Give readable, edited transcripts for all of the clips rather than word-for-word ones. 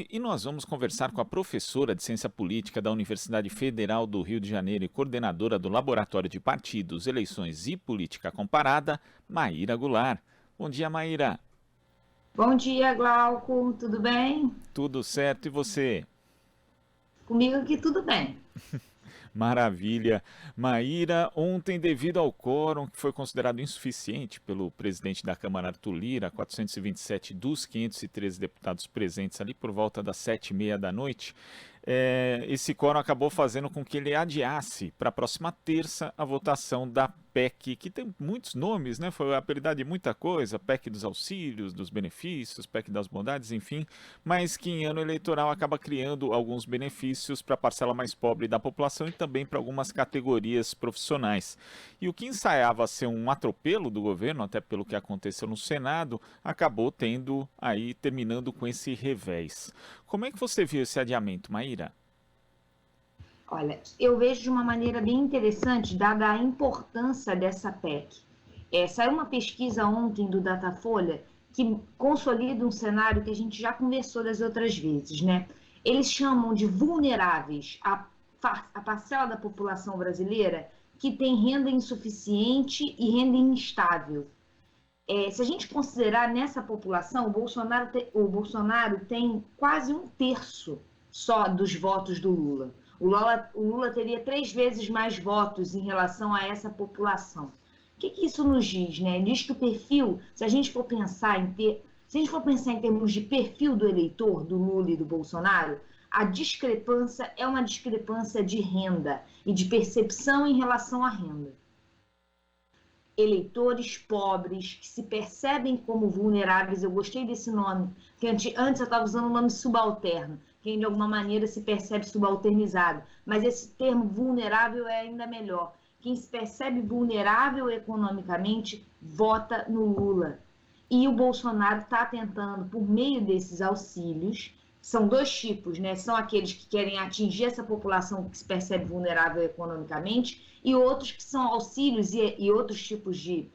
hoje e nós vamos conversar com a professora de Ciência Política da Universidade Federal do Rio de Janeiro e coordenadora do Laboratório de Partidos, Eleições e Política Comparada, Maíra Goulart. Bom dia, Maíra. Bom dia, Glauco. Tudo bem? Tudo certo e você? Comigo aqui tudo bem. Maravilha. Maíra, ontem, devido ao quórum que foi considerado insuficiente pelo presidente da Câmara, Arthur Lira, 427 dos 513 deputados presentes ali por volta das 7h30 da noite, esse quórum acabou fazendo com que ele adiasse para a próxima terça a votação da PEC, que tem muitos nomes, né? Foi apelidado de muita coisa, PEC dos auxílios, dos benefícios, PEC das bondades, enfim, mas que em ano eleitoral acaba criando alguns benefícios para a parcela mais pobre da população e também para algumas categorias profissionais. E o que ensaiava ser um atropelo do governo, até pelo que aconteceu no Senado, acabou terminando com esse revés. Como é que você viu esse adiamento, Maíra? Olha, eu vejo de uma maneira bem interessante, dada a importância dessa PEC. Saiu uma pesquisa ontem do Datafolha que consolida um cenário que a gente já conversou das outras vezes, né? Eles chamam de vulneráveis a parcela da população brasileira que tem renda insuficiente e renda instável. Se a gente considerar nessa população, o Bolsonaro tem quase 1/3 só dos votos do Lula. O Lula teria 3 vezes mais votos em relação a essa população. O que isso nos diz, né? Diz que o perfil, se a gente for pensar em termos de perfil do eleitor, do Lula e do Bolsonaro, a discrepância é uma discrepância de renda e de percepção em relação à renda. Eleitores pobres que se percebem como vulneráveis, eu gostei desse nome, porque antes eu estava usando o nome subalterno, quem de alguma maneira se percebe subalternizado, mas esse termo vulnerável é ainda melhor. Quem se percebe vulnerável economicamente vota no Lula. E o Bolsonaro está tentando, por meio desses auxílios, são 2 tipos, né? São aqueles que querem atingir essa população que se percebe vulnerável economicamente e outros que são auxílios e outros tipos de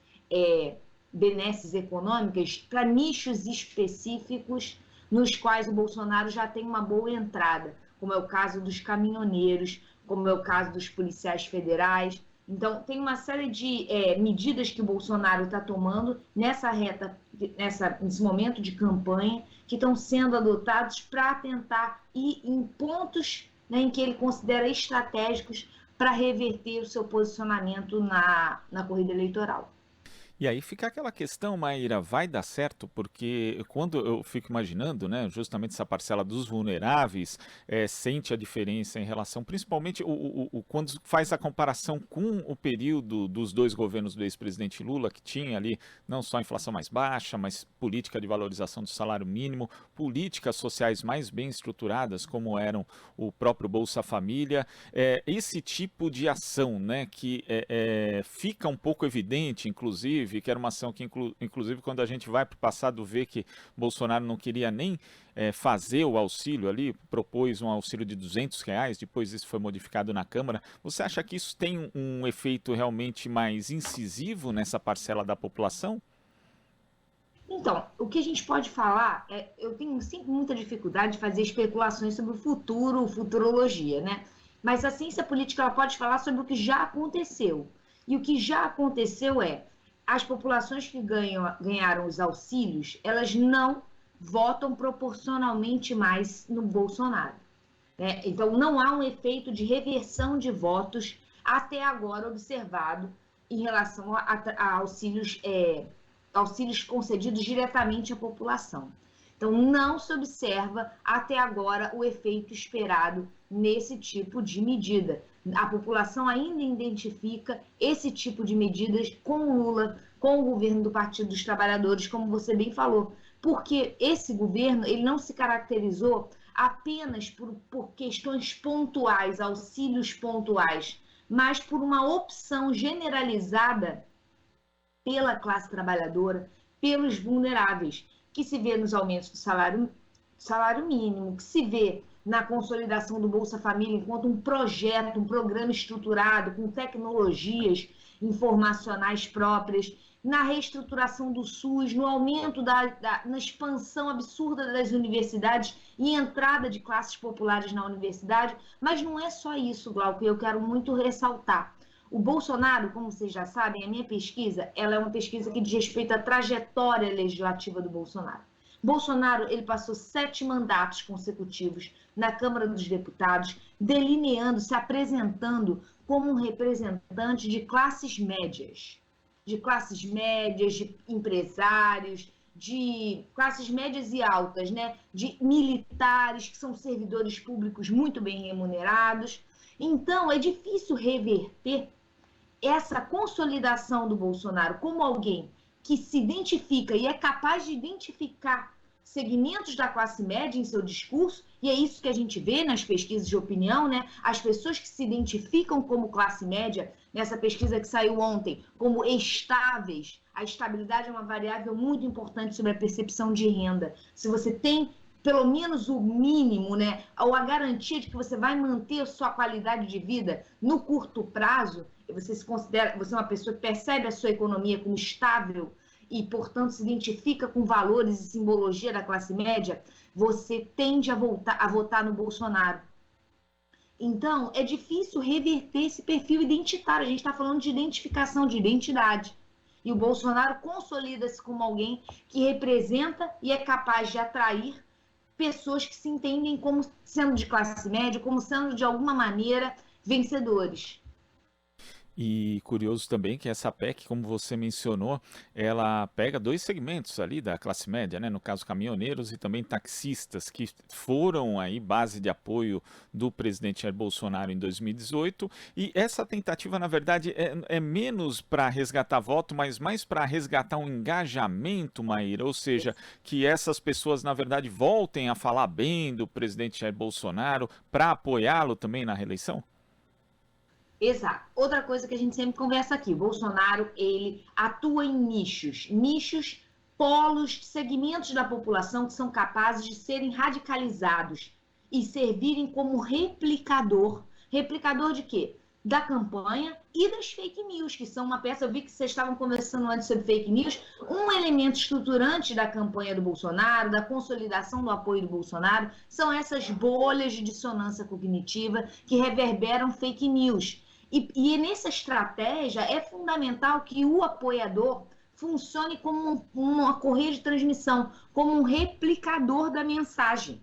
benesses econômicas para nichos específicos nos quais o Bolsonaro já tem uma boa entrada, como é o caso dos caminhoneiros, como é o caso dos policiais federais. Então, tem uma série de medidas que o Bolsonaro está tomando nesse momento de campanha, que estão sendo adotados para tentar ir em pontos, né, em que ele considera estratégicos para reverter o seu posicionamento na corrida eleitoral. E aí fica aquela questão, Maíra, vai dar certo? Porque quando eu fico imaginando, né, justamente essa parcela dos vulneráveis sente a diferença em relação, principalmente quando faz a comparação com o período dos 2 governos do ex-presidente Lula, que tinha ali não só a inflação mais baixa, mas política de valorização do salário mínimo, políticas sociais mais bem estruturadas, como eram o próprio Bolsa Família, esse tipo de ação, né, que fica um pouco evidente, inclusive, que era uma ação que, inclusive, quando a gente vai para o passado ver que Bolsonaro não queria nem fazer o auxílio ali, propôs um auxílio de R$ 200, depois isso foi modificado na Câmara. Você acha que isso tem um efeito realmente mais incisivo nessa parcela da população? Então, o que a gente pode falar eu tenho sempre muita dificuldade de fazer especulações sobre o futuro, futurologia, né? Mas a ciência política ela pode falar sobre o que já aconteceu. E o que já aconteceu as populações que ganharam os auxílios, elas não votam proporcionalmente mais no Bolsonaro, né? Então, não há um efeito de reversão de votos até agora observado em relação a auxílios concedidos diretamente à população. Então, não se observa até agora o efeito esperado nesse tipo de medida. A população ainda identifica esse tipo de medidas com o Lula, com o governo do Partido dos Trabalhadores, como você bem falou, porque esse governo ele não se caracterizou apenas por questões pontuais, auxílios pontuais, mas por uma opção generalizada pela classe trabalhadora, pelos vulneráveis, que se vê nos aumentos do salário mínimo, que se vê na consolidação do Bolsa Família enquanto um projeto, um programa estruturado, com tecnologias informacionais próprias. na reestruturação do SUS, no aumento na expansão absurda das universidades e entrada de classes populares na universidade. Mas não é só isso, Glauco, eu quero muito ressaltar. O Bolsonaro, como vocês já sabem, a minha pesquisa, ela é uma pesquisa que diz respeito à trajetória legislativa do Bolsonaro. Bolsonaro, ele passou 7 mandatos consecutivos na Câmara dos Deputados, delineando, se apresentando como um representante de classes médias, de empresários, de classes médias e altas, né? De militares, que são servidores públicos muito bem remunerados. Então, é difícil reverter essa consolidação do Bolsonaro como alguém que se identifica e é capaz de identificar segmentos da classe média em seu discurso, e é isso que a gente vê nas pesquisas de opinião, né? As pessoas que se identificam como classe média, nessa pesquisa que saiu ontem, como estáveis. A estabilidade é uma variável muito importante sobre a percepção de renda. Se você tem pelo menos o mínimo, né, ou a garantia de que você vai manter a sua qualidade de vida no curto prazo, você se considera, você é uma pessoa que percebe a sua economia como estável e, portanto, se identifica com valores e simbologia da classe média, você tende a votar no Bolsonaro. Então, é difícil reverter esse perfil identitário. A gente está falando de identificação, de identidade. E o Bolsonaro consolida-se como alguém que representa e é capaz de atrair pessoas que se entendem como sendo de classe média, como sendo, de alguma maneira, vencedores. E curioso também que essa PEC, como você mencionou, ela pega 2 segmentos ali da classe média, né? No caso, caminhoneiros e também taxistas, que foram aí base de apoio do presidente Jair Bolsonaro em 2018. E essa tentativa, na verdade, é menos para resgatar voto, mas mais para resgatar um engajamento, Maíra, ou seja, que essas pessoas, na verdade, voltem a falar bem do presidente Jair Bolsonaro para apoiá-lo também na reeleição? Exato. Outra coisa que a gente sempre conversa aqui, o Bolsonaro, ele atua em nichos, polos, segmentos da população que são capazes de serem radicalizados e servirem como replicador. Replicador de quê? Da campanha e das fake news, que são uma peça, eu vi que vocês estavam conversando antes sobre fake news, um elemento estruturante da campanha do Bolsonaro, da consolidação do apoio do Bolsonaro, são essas bolhas de dissonância cognitiva que reverberam fake news. E nessa estratégia é fundamental que o apoiador funcione como uma correia de transmissão, como um replicador da mensagem.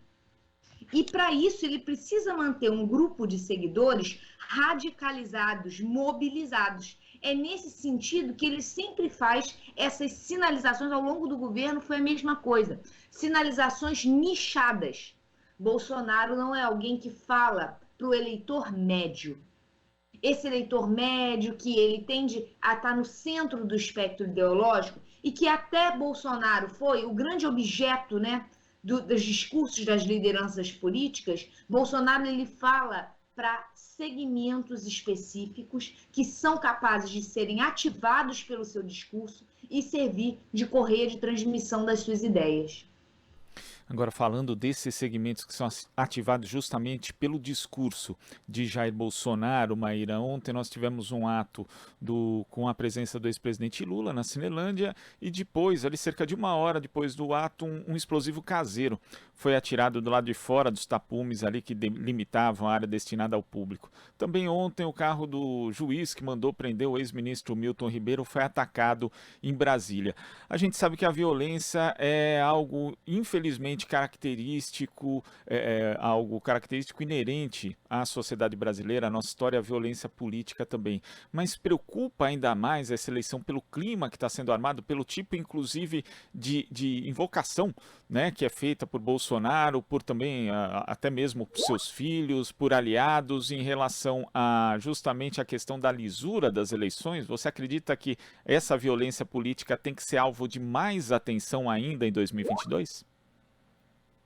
E para isso ele precisa manter um grupo de seguidores radicalizados, mobilizados. É nesse sentido que ele sempre faz essas sinalizações. Ao longo do governo foi a mesma coisa. Sinalizações nichadas. Bolsonaro não é alguém que fala para o eleitor médio. Esse eleitor médio que ele tende a estar no centro do espectro ideológico e que até Bolsonaro foi o grande objeto, né, dos discursos das lideranças políticas. Bolsonaro ele fala para segmentos específicos que são capazes de serem ativados pelo seu discurso e servir de correia de transmissão das suas ideias. Agora, falando desses segmentos que são ativados justamente pelo discurso de Jair Bolsonaro, Maíra, ontem nós tivemos um ato com a presença do ex-presidente Lula na Cinelândia e depois, ali cerca de 1 hora depois do ato, um explosivo caseiro foi atirado do lado de fora dos tapumes ali que limitavam a área destinada ao público. Também ontem o carro do juiz que mandou prender o ex-ministro Milton Ribeiro foi atacado em Brasília. A gente sabe que a violência é algo, infelizmente, característico, algo característico inerente à sociedade brasileira, à nossa história, à violência política também. Mas preocupa ainda mais essa eleição pelo clima que está sendo armado, pelo tipo, inclusive, de invocação, né, que é feita por Bolsonaro, por também, até mesmo por seus filhos, por aliados, em relação a justamente a questão da lisura das eleições. Você acredita que essa violência política tem que ser alvo de mais atenção ainda em 2022?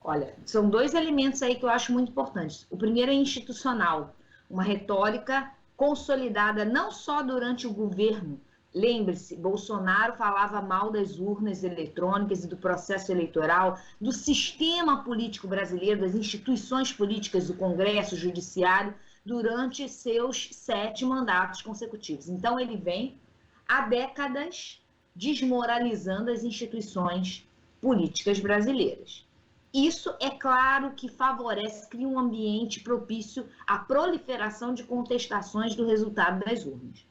Olha, são 2 elementos aí que eu acho muito importantes. O primeiro é institucional, uma retórica consolidada não só durante o governo. Lembre-se, Bolsonaro falava mal das urnas eletrônicas e do processo eleitoral, do sistema político brasileiro, das instituições políticas, do Congresso, Judiciário, durante seus 7 mandatos consecutivos. Então, ele vem há décadas desmoralizando as instituições políticas brasileiras. Isso é claro que favorece, cria um ambiente propício à proliferação de contestações do resultado das urnas.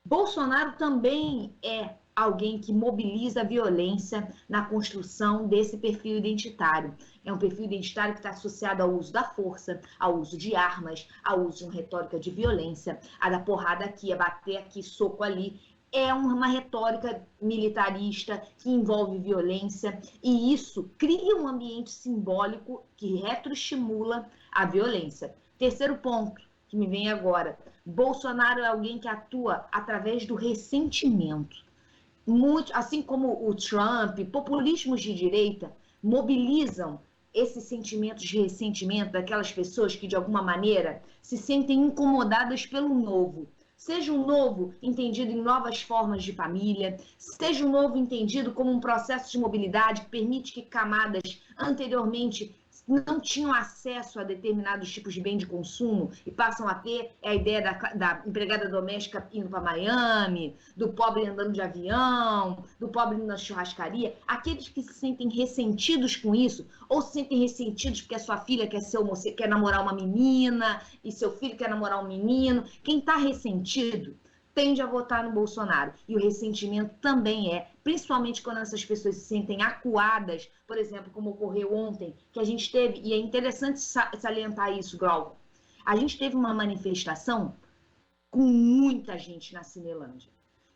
Bolsonaro também é alguém que mobiliza a violência na construção desse perfil identitário. É um perfil identitário que está associado ao uso da força, ao uso de armas, ao uso de uma retórica de violência, a da porrada aqui, a bater aqui, soco ali. É uma retórica militarista que envolve violência e isso cria um ambiente simbólico que retroestimula a violência. Terceiro ponto que me vem agora, Bolsonaro é alguém que atua através do ressentimento. Muito, assim como o Trump, populismos de direita mobilizam esses sentimentos de ressentimento daquelas pessoas que, de alguma maneira, se sentem incomodadas pelo novo. Seja um novo entendido em novas formas de família, seja um novo entendido como um processo de mobilidade que permite que camadas anteriormente não tinham acesso a determinados tipos de bem de consumo e passam a ter a ideia da empregada doméstica indo para Miami, do pobre andando de avião, do pobre indo na churrascaria. Aqueles que se sentem ressentidos com isso, ou se sentem ressentidos porque a sua filha quer namorar uma menina e seu filho quer namorar um menino, quem está ressentido tende a votar no Bolsonaro. E o ressentimento também principalmente quando essas pessoas se sentem acuadas, por exemplo, como ocorreu ontem, que a gente teve, e é interessante salientar isso, Glauco, a gente teve uma manifestação com muita gente na Cinelândia.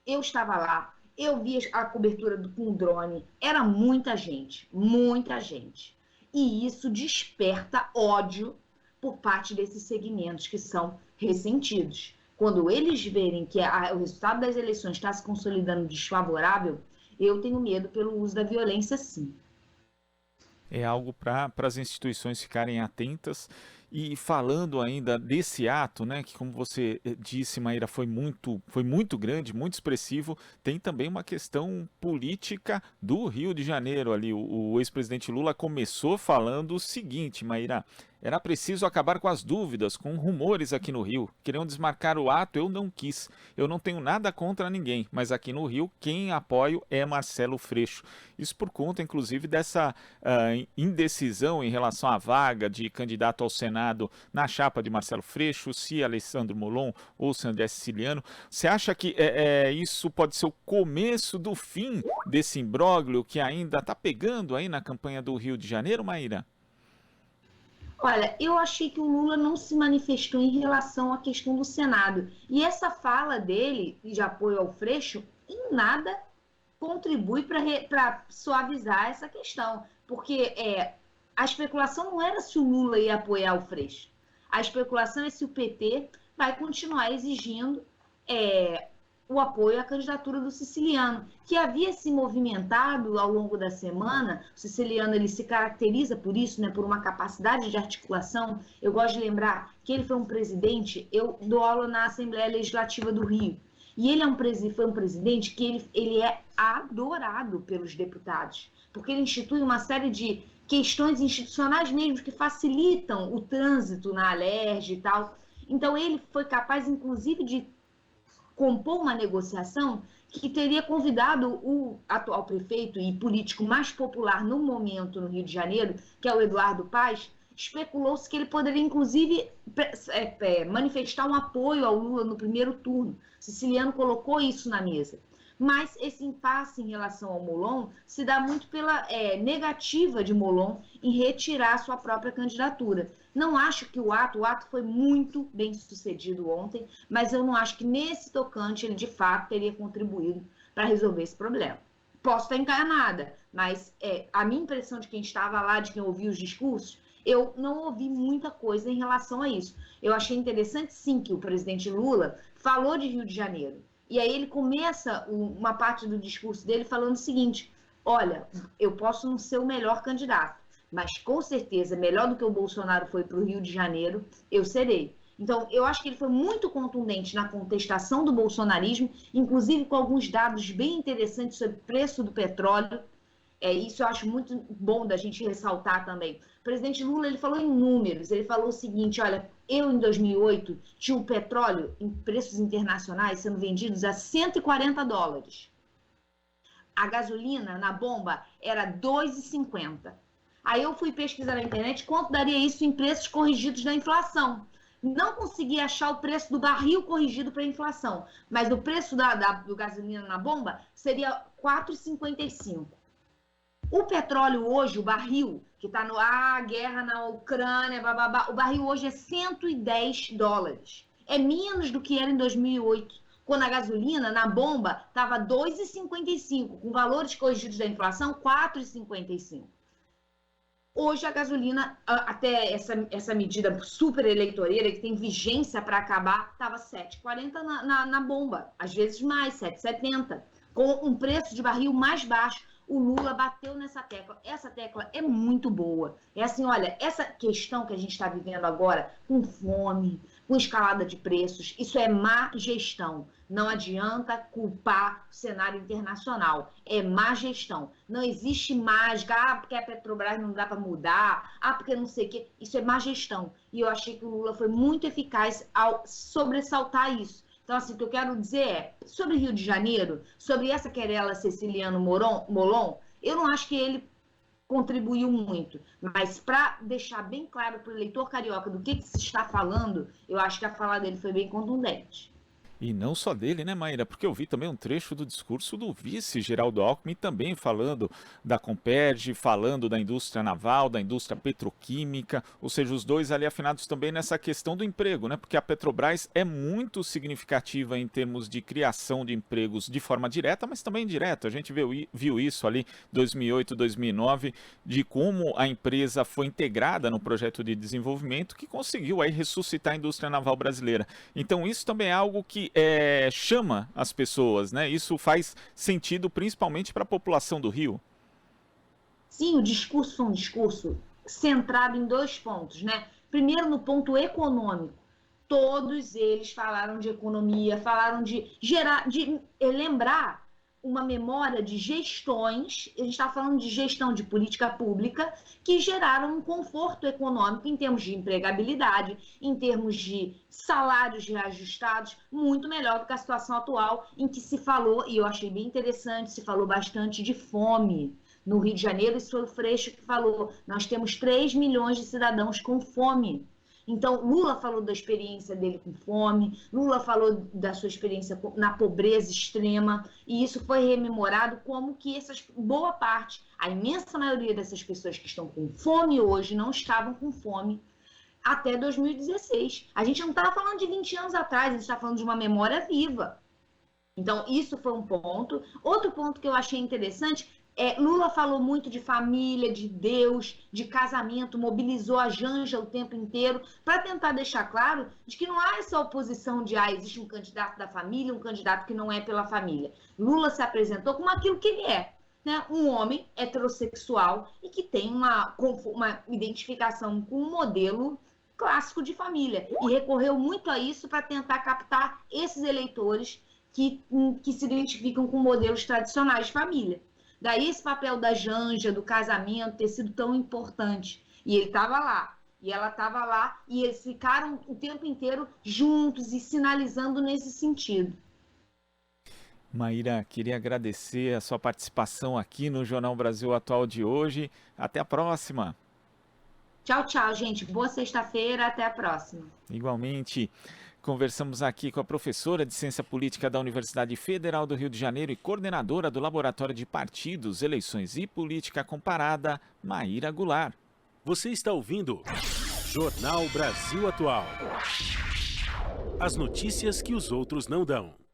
Eu estava lá, eu vi a cobertura com drone, era muita gente, muita gente. E isso desperta ódio por parte desses segmentos que são ressentidos. Quando eles verem que o resultado das eleições está se consolidando desfavorável, eu tenho medo pelo uso da violência, sim. É algo para as instituições ficarem atentas. E falando ainda desse ato, né, que como você disse, Maíra, foi muito grande, muito expressivo, tem também uma questão política do Rio de Janeiro ali. O ex-presidente Lula começou falando o seguinte, Maíra: era preciso acabar com as dúvidas, com rumores aqui no Rio. Queriam desmarcar o ato, eu não quis. Eu não tenho nada contra ninguém, mas aqui no Rio quem apoio é Marcelo Freixo. Isso por conta, inclusive, dessa indecisão em relação à vaga de candidato ao Senado na chapa de Marcelo Freixo, se Alessandro Molon ou se André Siciliano. Você acha que isso pode ser o começo do fim desse imbróglio que ainda está pegando aí na campanha do Rio de Janeiro, Maíra? Olha, eu achei que o Lula não se manifestou em relação à questão do Senado. E essa fala dele, de apoio ao Freixo, em nada contribui para suavizar essa questão. Porque a especulação não era se o Lula ia apoiar o Freixo. A especulação é se o PT vai continuar exigindo o apoio à candidatura do Siciliano, que havia se movimentado ao longo da semana. O Siciliano ele se caracteriza por isso, né, por uma capacidade de articulação. Eu gosto de lembrar que ele foi um presidente, eu dou aula na Assembleia Legislativa do Rio, e ele foi um presidente que ele é adorado pelos deputados, porque ele institui uma série de questões institucionais mesmo que facilitam o trânsito na Alerj e tal. Então ele foi capaz, inclusive, de compor uma negociação que teria convidado o atual prefeito e político mais popular no momento no Rio de Janeiro, que é o Eduardo Paes. Especulou-se que ele poderia, inclusive, manifestar um apoio ao Lula no primeiro turno. Siciliano colocou isso na mesa. Mas esse impasse em relação ao Molon se dá muito pela negativa de Molon em retirar sua própria candidatura. Não acho que o ato foi muito bem sucedido ontem, mas eu não acho que nesse tocante ele de fato teria contribuído para resolver esse problema. Posso estar enganada, mas a minha impressão de quem estava lá, de quem ouviu os discursos, eu não ouvi muita coisa em relação a isso. Eu achei interessante, sim, que o presidente Lula falou de Rio de Janeiro. E aí ele começa uma parte do discurso dele falando o seguinte: olha, eu posso não ser o melhor candidato, mas com certeza, melhor do que o Bolsonaro foi para o Rio de Janeiro, eu serei. Então, eu acho que ele foi muito contundente na contestação do bolsonarismo, inclusive com alguns dados bem interessantes sobre o preço do petróleo. Isso eu acho muito bom da gente ressaltar também. O presidente Lula ele falou em números, ele falou o seguinte: olha, eu em 2008 tinha o petróleo em preços internacionais sendo vendidos a $140. a gasolina na bomba era R$ 2,50. Aí eu fui pesquisar na internet quanto daria isso em preços corrigidos da inflação. Não consegui achar o preço do barril corrigido para a inflação, mas o preço do gasolina na bomba seria R$ 4,55. O petróleo hoje, o barril, que está no guerra na Ucrânia, bababá, o barril hoje é $110. É menos do que era em 2008, quando a gasolina na bomba estava R$ 2,55, com valores corrigidos da inflação, R$ 4,55. Hoje a gasolina, até essa medida super eleitoreira, que tem vigência para acabar, estava R$ 7,40 na bomba, às vezes mais, R$ 7,70, com um preço de barril mais baixo. O Lula bateu nessa tecla. Essa tecla é muito boa. É assim, olha, essa questão que a gente está vivendo agora, com fome, com escalada de preços, isso é má gestão. Não adianta culpar o cenário internacional. É má gestão. Não existe mágica, porque a Petrobras não dá para mudar, porque não sei o quê. Isso é má gestão. E eu achei que o Lula foi muito eficaz ao sobressaltar isso. Então, assim, o que eu quero dizer é, sobre Rio de Janeiro, sobre essa querela Ceciliano Molon, eu não acho que ele contribuiu muito, mas para deixar bem claro para o eleitor carioca do que se está falando, eu acho que a fala dele foi bem contundente. E não só dele, né, Maíra? Porque eu vi também um trecho do discurso do vice Geraldo Alckmin também falando da Comperj, falando da indústria naval, da indústria petroquímica, ou seja, os dois ali afinados também nessa questão do emprego, né? Porque a Petrobras é muito significativa em termos de criação de empregos de forma direta, mas também indireta. A gente viu isso ali 2008, 2009, de como a empresa foi integrada no projeto de desenvolvimento que conseguiu aí ressuscitar a indústria naval brasileira. Então isso também é algo que chama as pessoas, né? Isso faz sentido principalmente para a população do Rio. Sim, o discurso foi um discurso centrado em 2 pontos, né? Primeiro, no ponto econômico. Todos eles falaram de economia, falaram de lembrar uma memória de gestões, a gente está falando de gestão de política pública, que geraram um conforto econômico em termos de empregabilidade, em termos de salários reajustados, muito melhor do que a situação atual, em que se falou, e eu achei bem interessante, se falou bastante de fome. No Rio de Janeiro, isso foi o Freixo que falou, nós temos 3 milhões de cidadãos com fome. Então, Lula falou da experiência dele com fome, Lula falou da sua experiência na pobreza extrema, e isso foi rememorado como que boa parte, a imensa maioria dessas pessoas que estão com fome hoje não estavam com fome até 2016. A gente não estava falando de 20 anos atrás, a gente está falando de uma memória viva. Então, isso foi um ponto. Outro ponto que eu achei interessante Lula falou muito de família, de Deus, de casamento, mobilizou a Janja o tempo inteiro para tentar deixar claro de que não há essa oposição de existe um candidato da família, um candidato que não é pela família. Lula se apresentou como aquilo que ele é, né? Um homem heterossexual e que tem uma identificação com um modelo clássico de família e recorreu muito a isso para tentar captar esses eleitores que se identificam com modelos tradicionais de família. Daí esse papel da Janja, do casamento, ter sido tão importante. E ele estava lá, e ela estava lá, e eles ficaram o tempo inteiro juntos e sinalizando nesse sentido. Maíra, queria agradecer a sua participação aqui no Jornal Brasil Atual de hoje. Até a próxima. Tchau, tchau, gente. Boa sexta-feira, até a próxima. Igualmente. Conversamos aqui com a professora de Ciência Política da Universidade Federal do Rio de Janeiro e coordenadora do Laboratório de Partidos, Eleições e Política Comparada, Maíra Goulart. Você está ouvindo Jornal Brasil Atual. As notícias que os outros não dão.